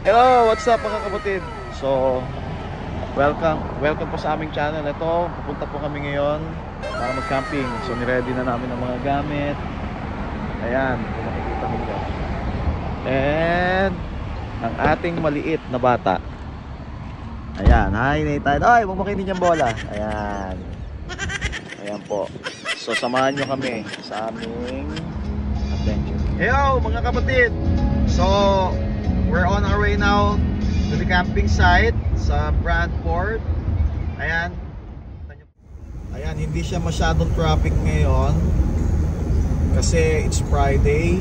Hello, what's up mga kapatid? So, welcome po sa aming channel. Ito, pupunta po kami ngayon para mag-camping. So, niready na namin ang mga gamit. Ayan, kung makikita ninyo. And, ang ating maliit na bata. Ayan, hi Nathan. Ay, bumakinin niyang bola. Ayan. Ayan po. So, samahan nyo kami sa aming adventure. Hello mga kapatid! So, we're on our way now to the camping site sa Brantford. Ayan. Ayan, hindi siya masyadong traffic ngayon kasi it's Friday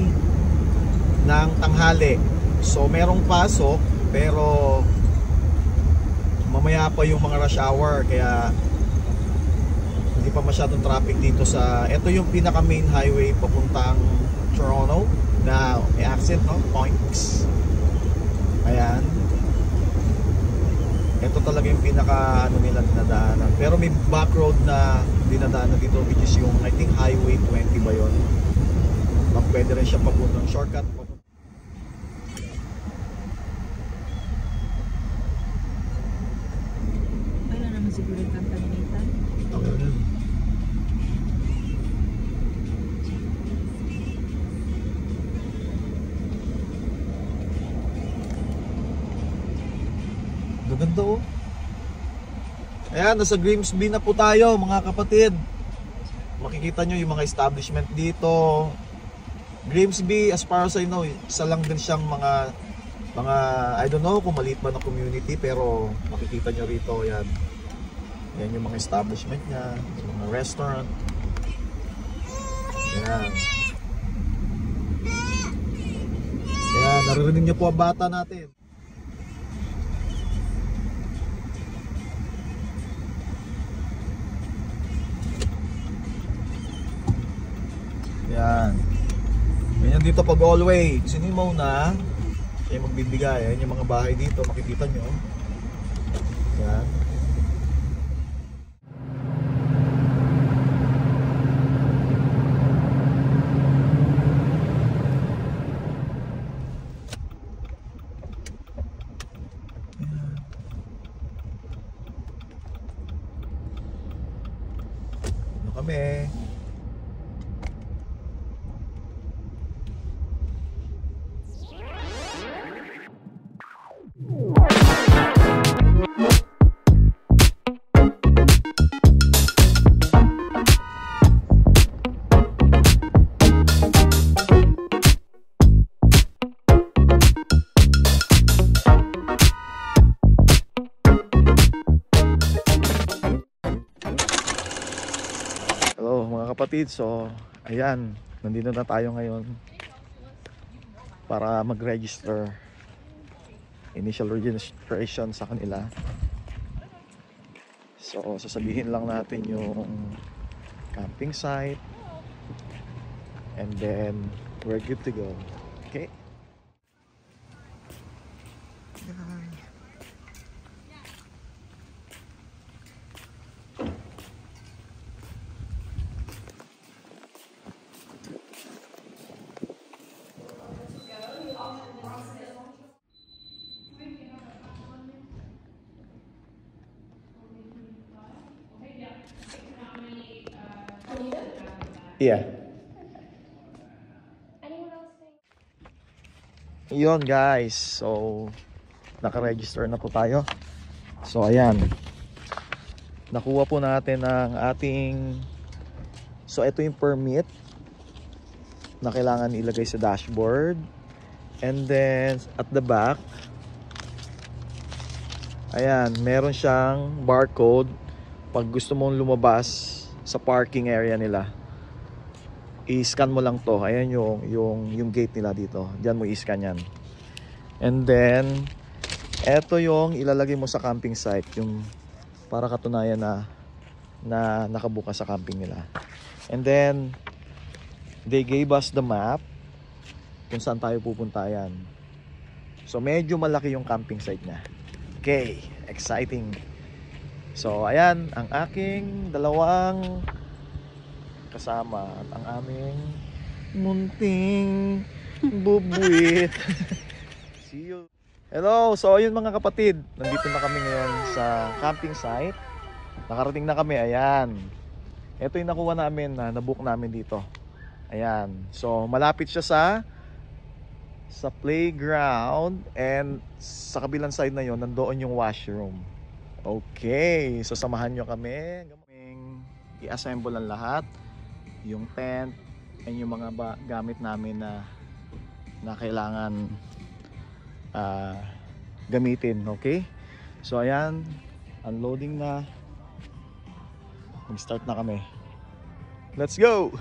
ng tanghali. So merong pasok pero mamaya pa yung mga rush hour kaya hindi pa masyadong traffic dito sa ito yung pinaka main highway papuntang Toronto na may accent, no? Points. Ayan. Ito talaga yung pinaka ano nila dinadaanan. Pero may back road na dinadaanan dito which is yung I think Highway 20 ba yun. Pwede rin siya papuntang shortcut. Wala naman siguro yung contaminated. Okay na. Ganda oh. Ayan, nasa Grimsby na po tayo mga kapatid. Makikita nyo yung mga establishment dito. Grimsby, as far as I know, isa lang din siyang mga I don't know kung maliit ba na community, pero makikita nyo rito, yan. Yan yung mga establishment niya, yung mga restaurant. Yan. Yan, naririnig nyo po ang bata natin. Yan. Ganyan dito pag all-way. Sino yung mauna? Siya yung magbibigay. Yan yung mga bahay dito. Makikita nyo. Yan. Ano kami? Hello mga kapatid, so ayan, nandito na tayo ngayon para mag-register, initial registration sa kanila. So sasabihin lang natin yung camping site and then we're good to go. Okay? Yeah. Yun guys, so naka-register na po tayo. So ayan, nakuha po natin ang ating, so ito yung permit na kailangan ilagay sa dashboard. And then at the back, ayan, meron siyang barcode pag gusto mong lumabas sa parking area nila. I-scan mo lang to. Ayan yung gate nila dito. Diyan mo i-scan yan. And then eto yung ilalagay mo sa camping site, yung para katunayan na nakabukas sa camping nila. And then they gave us the map kung saan tayo pupunta. Yan. So medyo malaki yung camping site niya. Okay, exciting. So ayan ang aking dalawang kasama at ang aming munting bubuit. See you. Hello! So ayun mga kapatid, nandito na kami ngayon sa camping site. Nakarating na kami, ayan. Ito yung nakuha namin, nabook namin dito. Ayan. So malapit siya sa playground, and sa kabilang side na yon nandoon yung washroom. Okay, so samahan nyo kami. I-assemble ang lahat, yung tent, and yung mga gamit namin na kailangan gamitin. Okay, so ayan, unloading na, mag-start na kami. Let's go!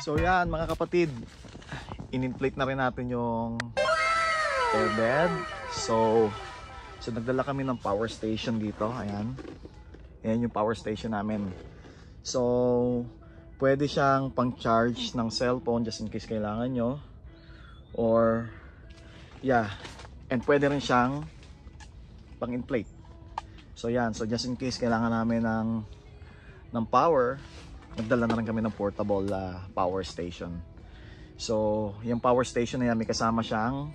So yan mga kapatid, in-inflate na rin natin yung airbed. So nagdala kami ng power station dito. Ayan. Ayan yung power station namin. So pwede siyang pang charge ng cellphone just in case kailangan nyo. Or yeah, and pwede rin siyang pang inflate. So yan, so just in case kailangan namin ng power, nagdala na rin kami ng portable power station. So yung power station na yan, may kasama siyang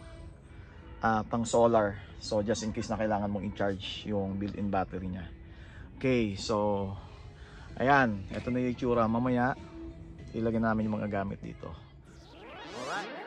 pang solar. So just in case na kailangan mong i-charge yung built-in battery niya. Okay, so ayan, ito na yung itsura. Mamaya ilagay namin yung mga gamit dito. Alright.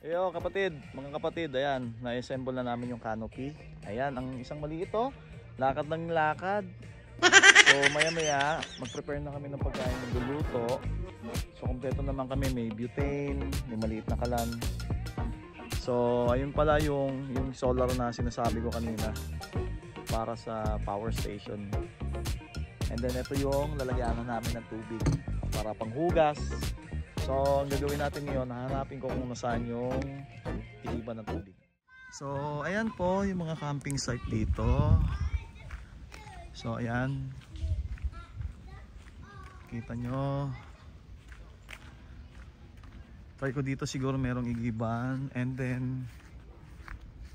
Yo kapatid, mga kapatid, ayan, na-assemble na namin yung canopy. Ayan, ang isang maliit to, lakad ng lakad. So maya maya, mag-prepare na kami ng pagkain ng luluto. So kompleto naman kami, may butane, may maliit na kalan. So ayun pala yung solar na sinasabi ko kanina para sa power station. And then ito yung lalagyanan namin ng tubig para panghugas. So ang gagawin natin ngayon, hahanapin ko kung nasaan yung iba ng tubig. So ayan po yung mga camping site dito. So ayan, kita nyo. Try ko dito, siguro merong igiban. And then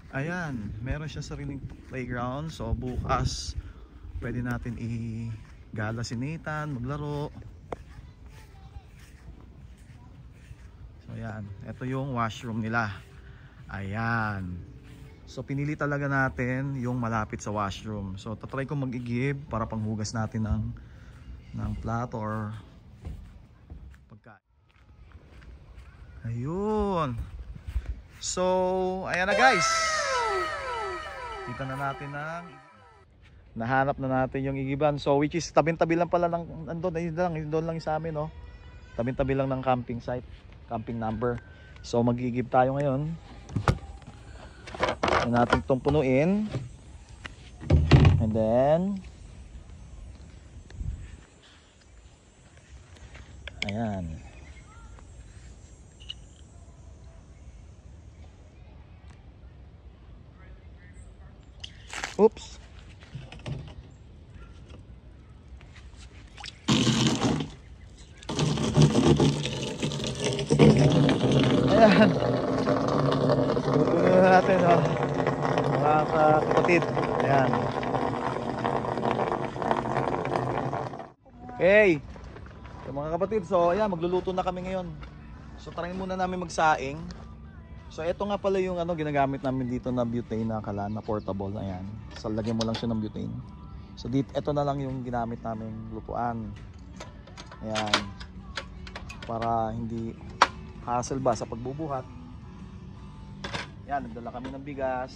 ayan, meron siya sariling playground. So bukas pwede natin i-gala si Nathan, maglaro. So ayan, ito yung washroom nila. Ayan. So pinili talaga natin yung malapit sa washroom. So tatry ko mag-igib para panghugas natin ng plato or pagkain. Ayun. So ayan na guys. Kita na natin nahanap na natin yung igiban. So which is tabing-tabi lang pala ng doon lang sa amin, no. Tabing-tabi lang ng camping site, camping number. So magigib tayo ngayon. Ayan natin itong punuin. And then ayan. Oops. Ayan. Tutuloy natin, oh. Mga kapatid. Ayan. Okay. So, mga kapatid, so ayan, magluluto na kami ngayon. So try muna namin magsaing. So ito nga pala yung ginagamit namin dito na butane na kalan na portable. Ayan. So lagyan mo lang siya ng butane. So dito, ito na lang yung ginamit namin lutuan. Ayan. Para hindi hassle ba sa pagbubuhat. Ayan, nagdala kami ng bigas.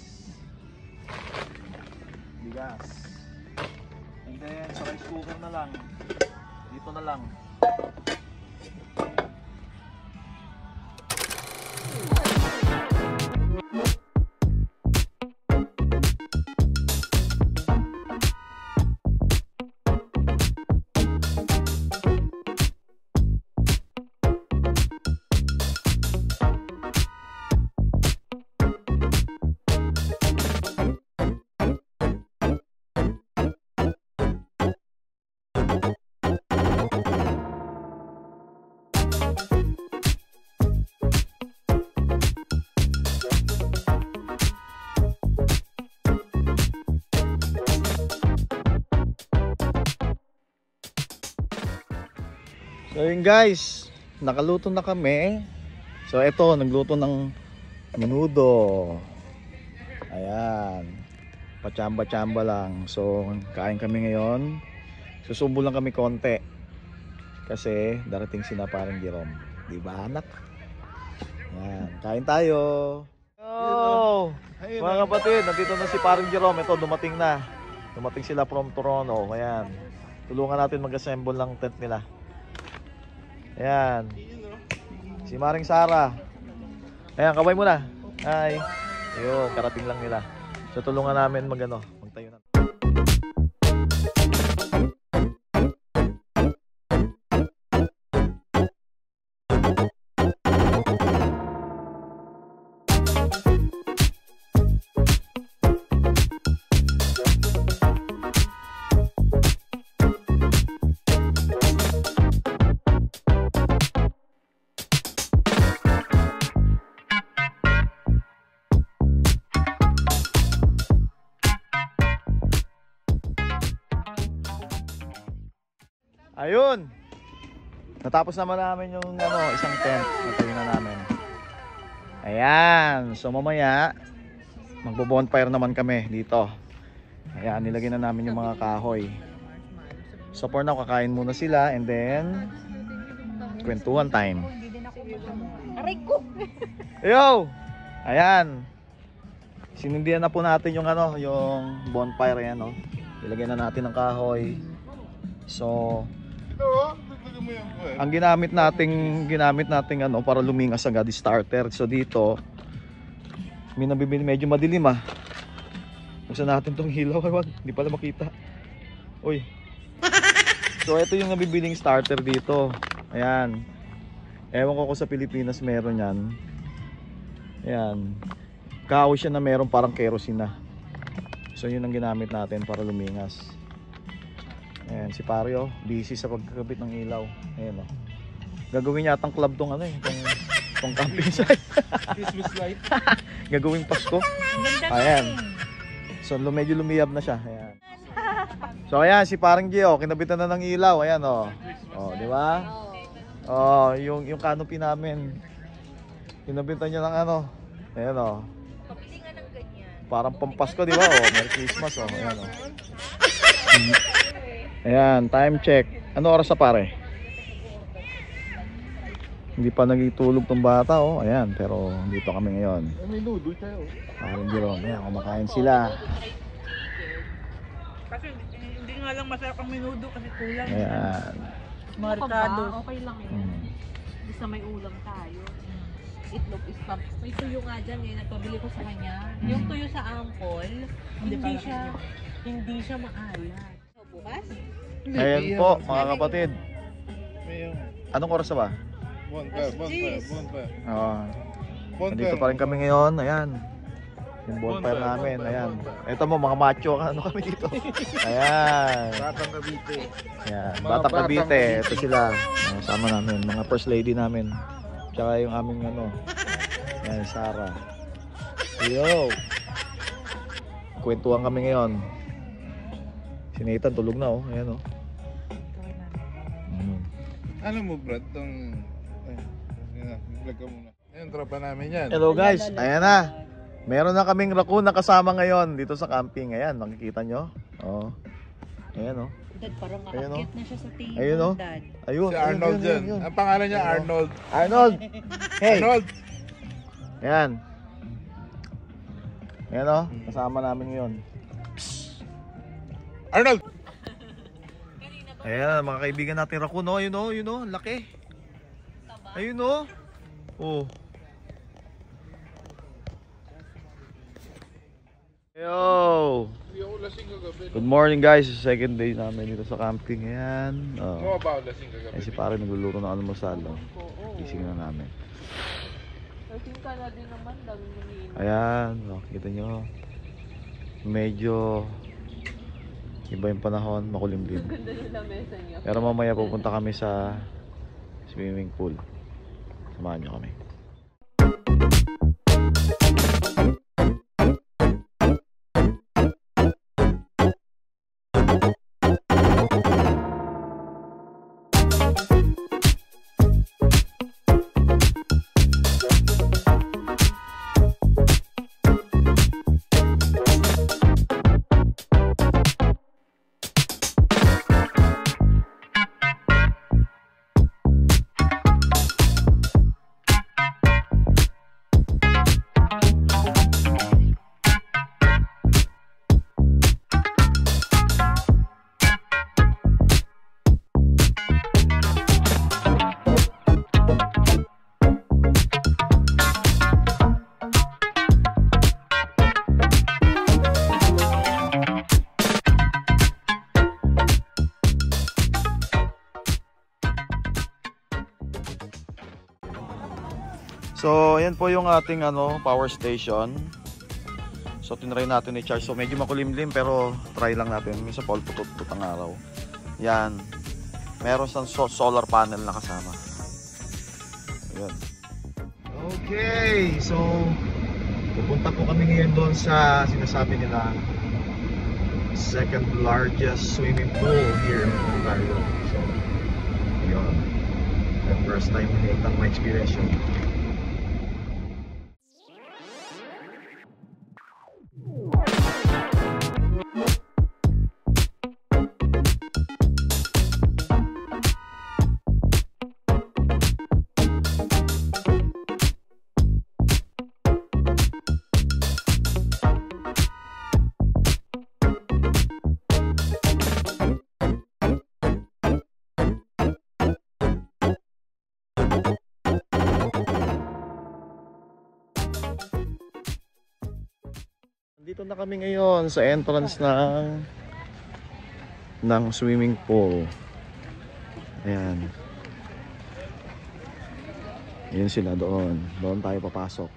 And then sa rice cooker na lang. Dito na lang. So yun guys, nakaluto na kami. So eto, nagluto ng menudo. Ayan. Pachamba-chamba lang. So kain kami ngayon. Susubo lang kami konti. Kasi darating si na parang Jerome. Diba anak? Ayan, kain tayo. Yo! Mga kapatid, nandito na si parang Jerome. Ito, dumating na. Dumating sila from Toronto. Ayan. Tulungan natin mag-assemble ng tent nila. Ayan. Si Maring Sara. Ayan, kaway muna. Hi. Ayun, karating lang nila. So tulungan namin magtayo na. Ayun. Natapos naman namin yung isang tent. Natayo na namin. Ayan. So mamaya magbo-bonfire naman kami dito. Ayan, nilagay na namin yung mga kahoy. So for now, kakain muna sila and then kwentuhan time. Aray ko! Yo! Ayan. Sinindihan na po natin yung yung bonfire yan, no. Ilagay na natin ng kahoy. So ang ginamit nating para lumingas agad starter. So dito may nabibili, medyo madilim buksan natin tong hilaw. Wag, hindi pala makita. Uy. So ito yung nabibiling starter dito. Ayan. Ewan ko kung sa Pilipinas meron yan. Ayan. Kahoy siya na meron parang kerosene na. So yun ang ginamit natin para lumingas. Ayan, si Pario, busy sa pagkakabit ng ilaw. Ayan Gagawin yatang club tong tong camping site. Christmas light. Gagawing Pasko. Ayan. So medyo lumiyab na siya. Ayan. So ayan, si parang Gio, kinabitan na ng ilaw. Ayan di ba? Yung canopy namin. Kinabitan niya ng Ayan Pabili nga ng ganyan. parang pampasko, di ba? Merry Christmas Ayan Ayan, time check. Ano oras na pare? Hindi pa nagitulog tong bata Ayan, pero dito kami ngayon. May nudo tayo. Parang Jerome, ayan, kumakain sila. Kasi hindi nga lang masarap ang menudo kasi kulang. Ayan. Markado. Okay lang yun. Basta may ulam tayo. Itlog is top. May tuyo nga dyan eh. Nagpabili ko sa kanya. Yung tuyo sa ampol, hindi siya maalat. So, bukas? Ayan po, mga kapatid. May Anong oras na ba? bonfire. Nandito pa rin kami ngayon. Ayan. Yung bonfire namin. Ayan. Ito mo, mga macho. Kami dito. Ayan. Batang Cavite. Ayan. Mga Batang Batang Cavite. Cavite. Ito sila. Sama namin. Mga first lady namin. Tsaka yung aming Ayan, Sarah. Yo! Kwentuhan kami ngayon. Si Nathan tulog na Ayan Alam mo Brad, Vlog ka muna. Ayun, tropa namin yan. Hello guys, ayan na. Meron na kaming raccoon na kasama ngayon dito sa camping. Ayan, makikita nyo. Oh. Ayan oh. Dad, parang Ayun, aakyat na siya sa table, Ayun, oh. Dad. Ayun. Si Arnold ayun, yan. Ang pangalan niya, Ayun, oh. Arnold. Arnold! Hey! Arnold! Ayan. Ayan oh, kasama namin ngayon. Arnold! Ayan, mga kaibigan natin raccoon oh. Ayun oh, yun oh, laki. Ayun oh. Oh. Yo! Hindi ako lasing kagabi. Good morning guys, second day namin dito sa camping. Ayan. Oh. Mo ba ako lasing kagabi? Eh si pare nagluluto ng almusal. Oh. Oo. Gising na namin. Lasing ka na din naman, dami umiinom. Ayan, makikita nyo. Medyo iba yung panahon, makulimlim. Ganda yung lamesa niya. Pero mamaya pupunta kami sa swimming pool. Samahan nyo kami. So, ayan po yung ating power station. So, tinry natin i-charge. So, medyo makulimlim pero try lang natin. Minsan po putut-put ang araw. Yan. Meron siyang solar panel na kasama. Ayan. Okay. So, pupunta po kami ngayon doon sa sinasabi nila second largest swimming pool here in Ontario. So, yun. And first time nakita my experience yun. Dito na kami ngayon sa entrance ng swimming pool. Ayan. Ayan sila doon. Doon tayo papasok.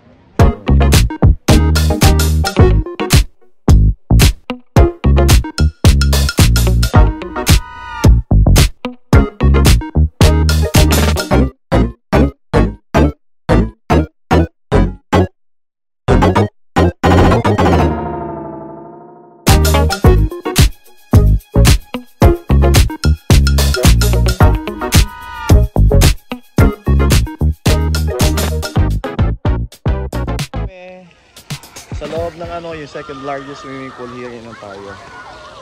Sa loob ng yung second largest swimming pool here in Ontario.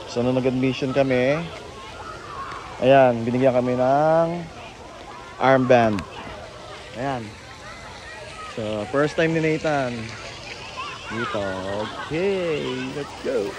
So nung nag-admission kami, ayan, binigyan kami ng armband. Ayan. So first time ni Nathan dito. Okay, let's go.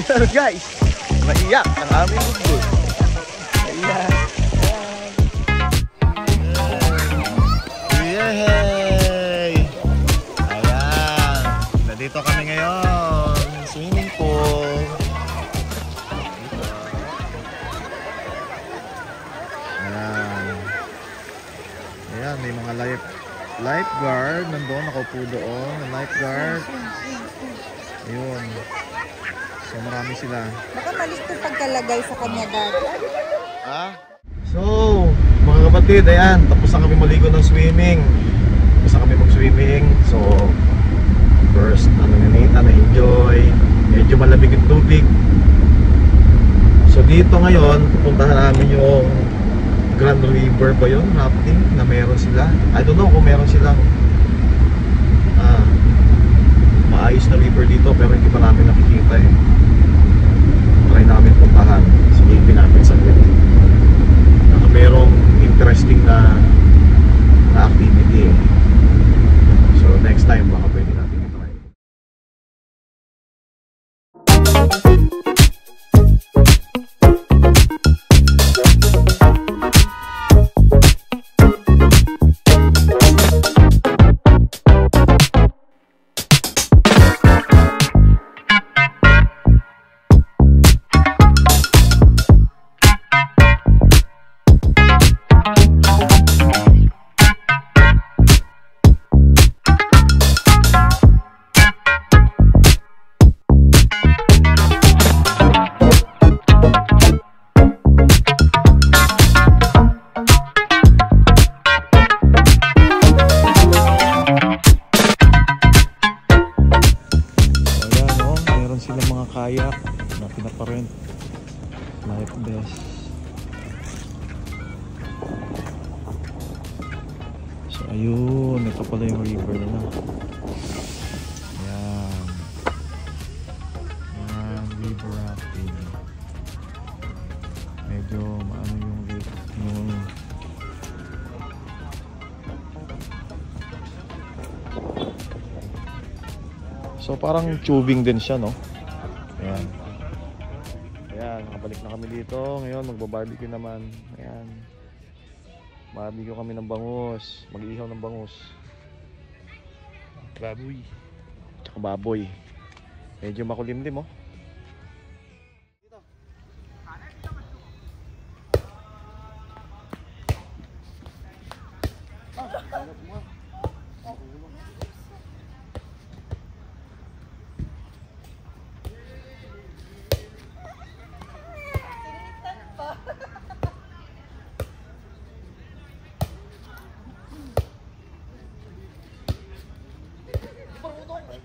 Ayan guys, maiyak ang aming bubog. Ayan. Yay! Ayan. Nandito kami ngayon. Swimming pool. Dito. Ayan. Ayan, may mga Lifeguard, nandun, nakaupo doon. Lifeguard. Ayun. So marami sila. Baka mali ito pagkalagay sa kanya dati. Ha? So, mga kapatid, ayan, tapos na kami maligo ng swimming. Tapos na kami mag-swimming. So, first, na-enjoy. Medyo malamig yung tubig. So, dito ngayon, pupuntahan namin yung Grand River ba yun? Rafting na meron sila. I don't know kung meron silang maayos na river dito, pero hindi pa namin nakikita eh. Try namin puntahan. Sige, natin saglit. Merong interesting na activity eh. So next time baka pwede natin i-try. Kayak na pinaparent, life vest. So ayun, ito pala yung river nila. Yan, yan, river rafting. Medyo maano yung lake, yung so parang tubing din siya, no? Ayan. Ayan, nakabalik na kami dito. Ngayon, magba-barbecue naman. Ayan. Barbecue kami ng bangus. Mag-ihaw ng bangus. Baboy. Tsaka baboy. Medyo makulimlim, oh.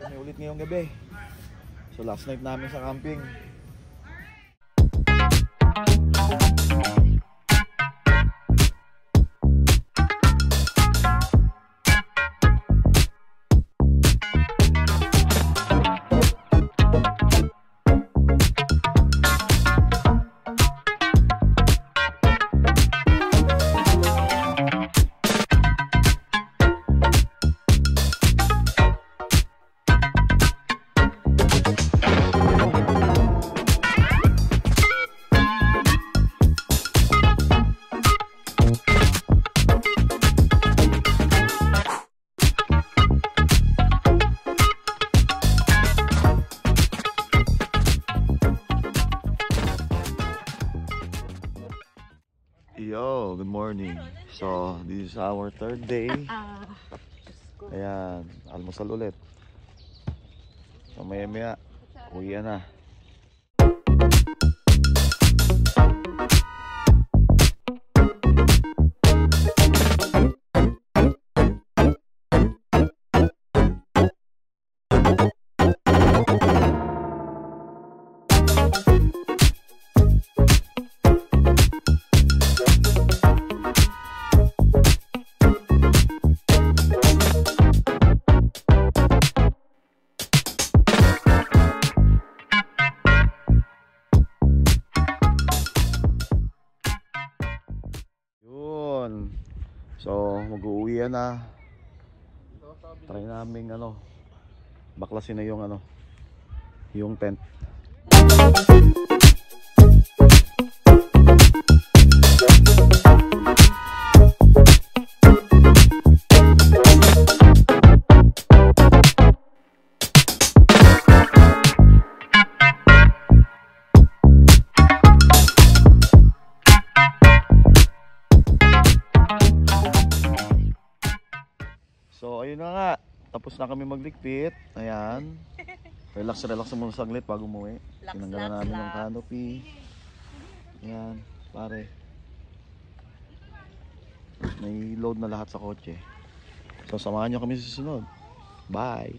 Kami ulit ngayong gabi. So last night namin sa camping. Yo, good morning. So, this is our third day. Ayan, almusal ulit. So, maya-maya, uwi na. So, mag-uuwi na. Try namin baklasin na yung yung tent. yun na nga. Tapos na kami magligpit. Ayan. Relax muna saglit bago umuwi. Lax, Tinanggalan lax, namin ng lax. canopy. Ayan, pare. May load na lahat sa kotse. So samahan nyo kami sa susunod. Bye!